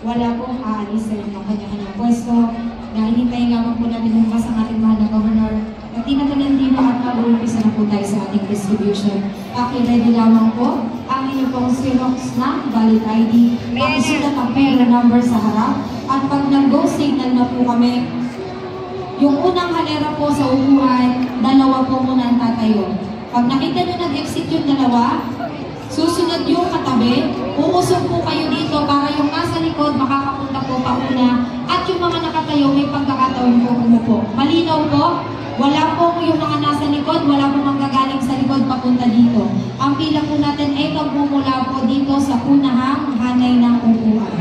wala pong aalisin ng kanya-kanyang pwesto. Dahil hintayin lamang po natin lumabas ang ating mahal na Governor. At tinatandino at mag-uumpisa na po tayo sa ating distribution. Paki-ready lamang po ang inyong pong Xerox na valid ID. Pakisulat ang pera number sa harap. At pag nag-go signal na po kami, yung unang halera po sa upuan, dalawa po muna ang tatayo. Pag nakita nyo nag-exit yung dalawa, susunod yung katabi, uusog po kayo dito para yung nasa likod makakapunta po pauna at yung mga nakatayo may pagkakataon po umupo. Malinaw po, wala po yung mga nasa likod, wala po manggagaling sa likod papunta dito. Ang pila po natin ay magmumula po dito sa punahang hanay ng upuan.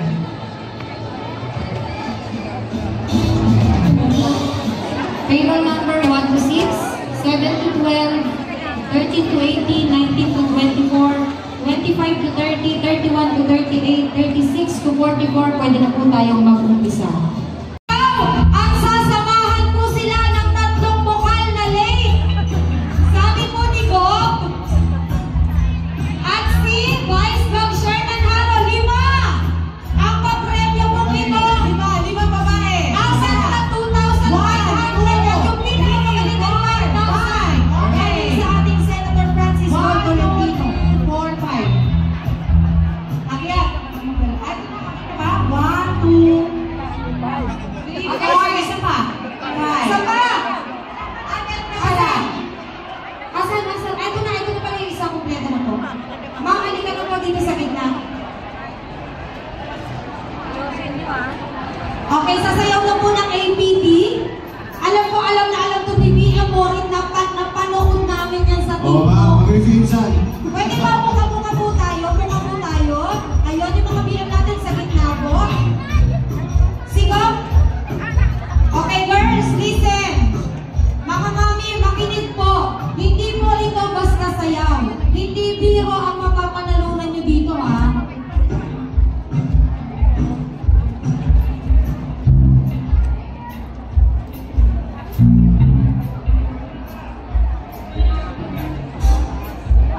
Payroll number 1 to 6, 7 to 12, 13 to 18, 19 to 24, 25 to 30, 31 to 38, 36 to 44, pwede na po tayong mag-umpisa. Ang sasamahan po sila ng tatlong bokal na late. Sabi po ni Bob, at si Vice Gov Sherman Haro, 5. Ang papremyo po ito, 5 babae. Ang sa 2,500 at yung pinakagaling ng 5,000. Okay, sa ating Senator Francis Tolentino, 4-5. Akyat. Ay, pa? 1, 2, 3, 4, isa pa. Isa pa! Asan? Ito na pala yung isa kumpleto na po. Ma'am, halika na po dito sa gitna. Okay, sasayaw na po ng APT. Alam na to ni B. Amorit na panood namin yan sa TV. Oo nga, mag-refinsan. Pwede ba buka-buka po tayo? Ayun, yung mga bilang natin sa gitna po. Sigo? Okay, girls, listen. Mga mami, makinig po. Hindi po ito basta sayaw. Hindi biro ang mapapanalunan nyo dito, ha?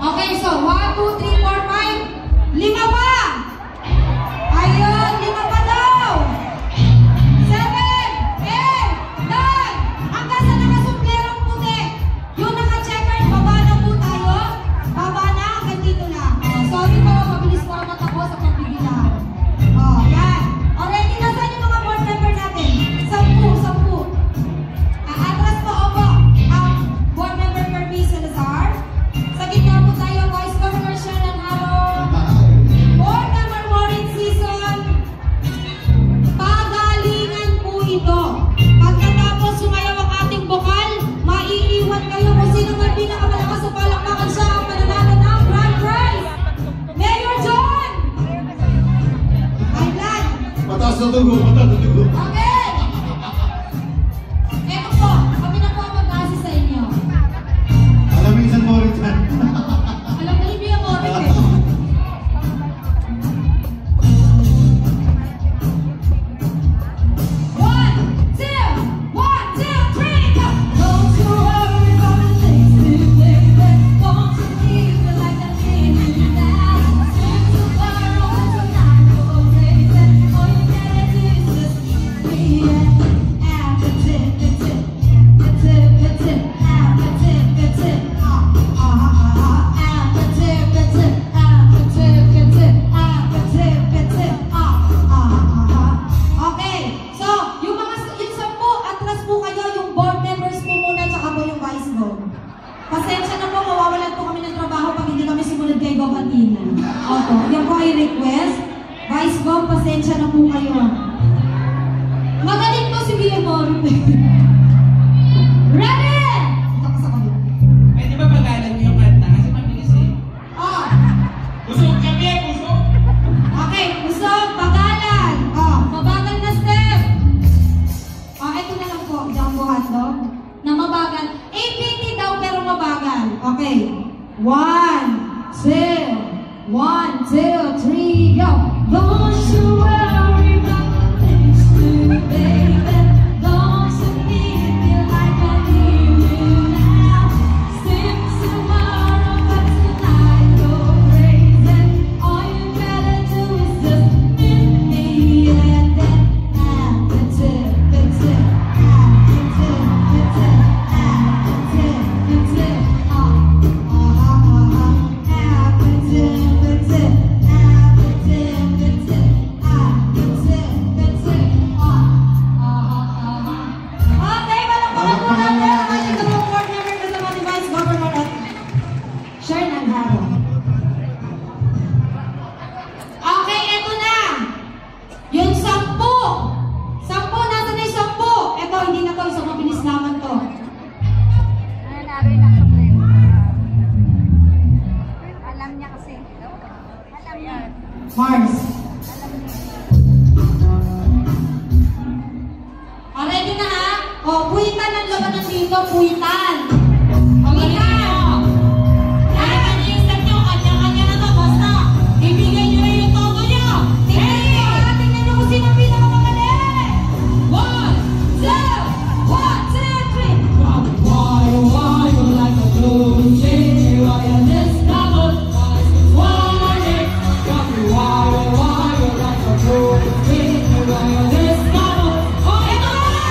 Okay, so 1, 2, 3, 4, 5. 5 pa! Ayun, 5 pa daw! 7, 8, 9! Hanggang sa nakasuplerang puti. Yung naka-checker, baba na po tayo. Baba na, hanggang dito lang. Sorry po, mabilis po ang ako sa pagbibilang. Yan. Already, nasan yung mga board member natin? 10. Atras po, opo. Ang board member Kirby Salazar. Sa gitna po tayo, Vice Governor Sherman Haro. Board member Maureen Season. Pagalingan po ito. Pagkatapos sumayaw ang ating bokal, maiiwan kayo kung sino man pinakamalakas sa palakpakan siya ang mananalo ng grand prize. Mayor John! Aylan! Mataas na dugo. Okay! Eto po, kami na po ang mag-assist sa inyo. Alamisan mo rin dyan. Alam na rin yung oras eh. One, two, three, go! Don't you worry about the things you baby. Won't you keep it like I need you now? Since tomorrow is a night for a reason. All you gotta do is just be Okay, so yung 10 atras po kayo, yung board members po muna, tsaka po yung vice gov. Pasensya na po, mawawalan po kami ng trabaho pag hindi kami sumunod kay Gov Atina. Opo, yan po ay request. Vice gov, pasensya na po kayo. Magaling po si Bia Moro. Ready! Ito ka sa kanila. Pwede ba pagalan niyo yung kanta? Kasi mabilis eh. Oh, Busog kami, busog! okay, usog, pagalan. Oh, mabagal na step. Oh, ito na lang po, jumbo hotdog. Na mabagal. APT daw pero mabagal. Okay. 1, 2, 1, 2, 3, go! Don't you worry about the things you baby. Don't you need me like I need you now? Since tomorrow, but tonight you're crazy. All you gotta do is just give me Mars. Ready na ha? O, puwitan ang labanan dito, puwitan. Puwitan. Kaya yung set nyo, kanya-kanya na to, basta. Ibigay nyo na yung todo nyo. Tingnan nyo kung sino pinakamagaling. 1, 2, 1, 2, 3. Why you like a blue jay? Why you this double? Why you like a blue jay? Why you this double? Oh, ito na!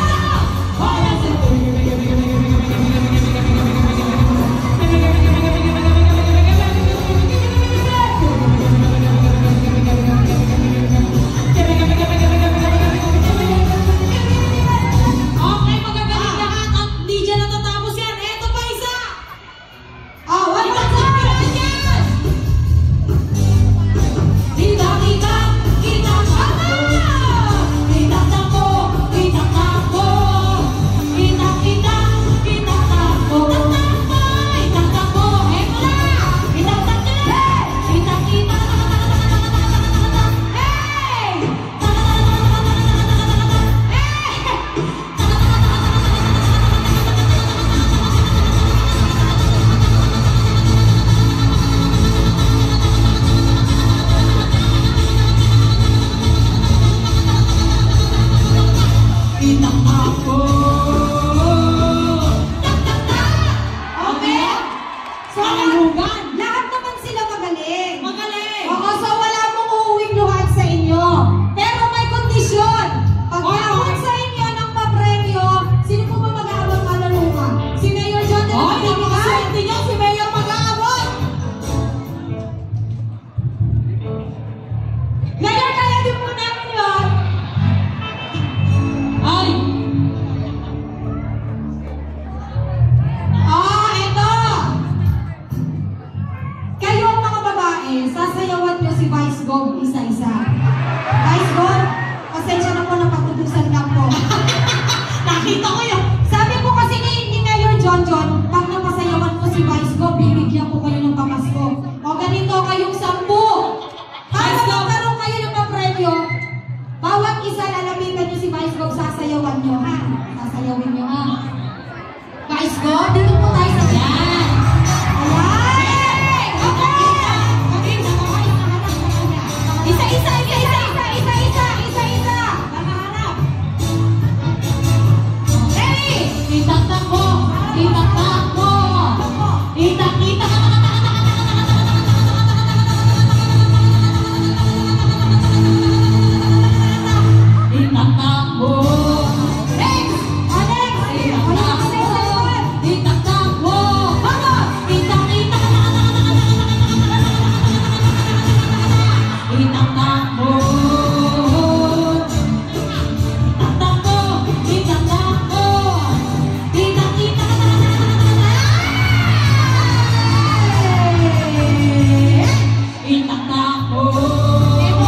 Oh, that's it! Okay, magagaling lahat at di dyan natatapos yan. Eto pa isa! Oh, one more time! Yan! Kita-kita, kita-kita! Kita-tako, kita-tako! Kita-kita, kita-tako! Kita-tako, eto na! Kita-tako! Kita-kita! Hey! Kita-tako! Okay? So, lahat naman sila magaling. Magaling! Oo, so wala mong uuwing luhat sa inyo. Pero may kondisyon. Pag naabot sa inyo ng papremyo, sino po ba mag-aabot maluluha? Si Mayor John de la Paz? Hindi nyo, si Mayor mag-aabot. Mayor, kaya din po namin yun. Ay! Ito! Kayo ang mga babae, sasayawan nyo si Vice Gov isa-isa. Vice Gov, pasensya na po na patutusan lang po. Nakita ko yun. Sabi po kasi ni Mayor John, pag napasayawan ko si Vice Gov, bibigyan ko kayo ng pamasko. O ganito kayong 10. Para magkaroon kayo ng papremyo, bawat isa lalapitan nyo si Vice Gov, sasayawan nyo ha. Sasayawin nyo ha. Vice Gov, dito po tayo sa yan. Ayan! Okay! Isa-isa, isa-isa, isa-isa, isa-isa. Makahanap. Ready? Itakbo, itakbo, itak-kita. Itakbo. Next! Next! Itakbo. Itak-kita. Itakbo. Itakbo. Itakbo. Itak-kita. Itakbo. Itakbo.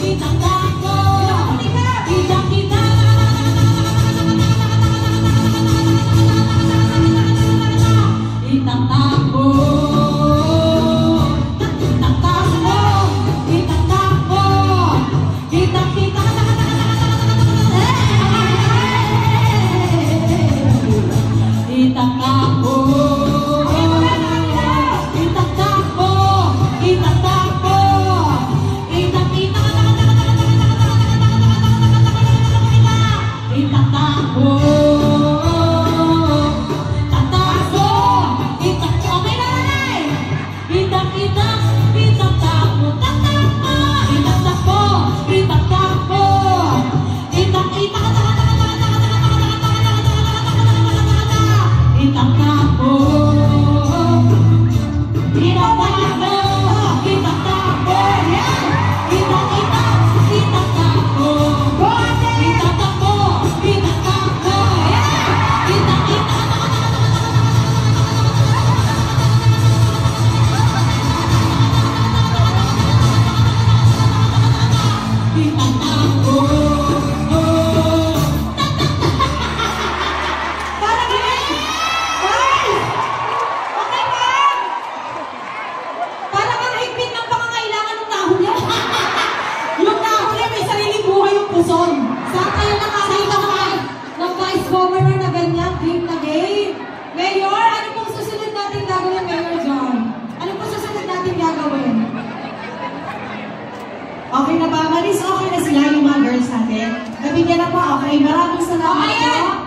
Itakbo. Itak-kita. Itakbo. At least okay na sila yung mga girls natin. Nabigyan na pa, okay? Maraming salamat po.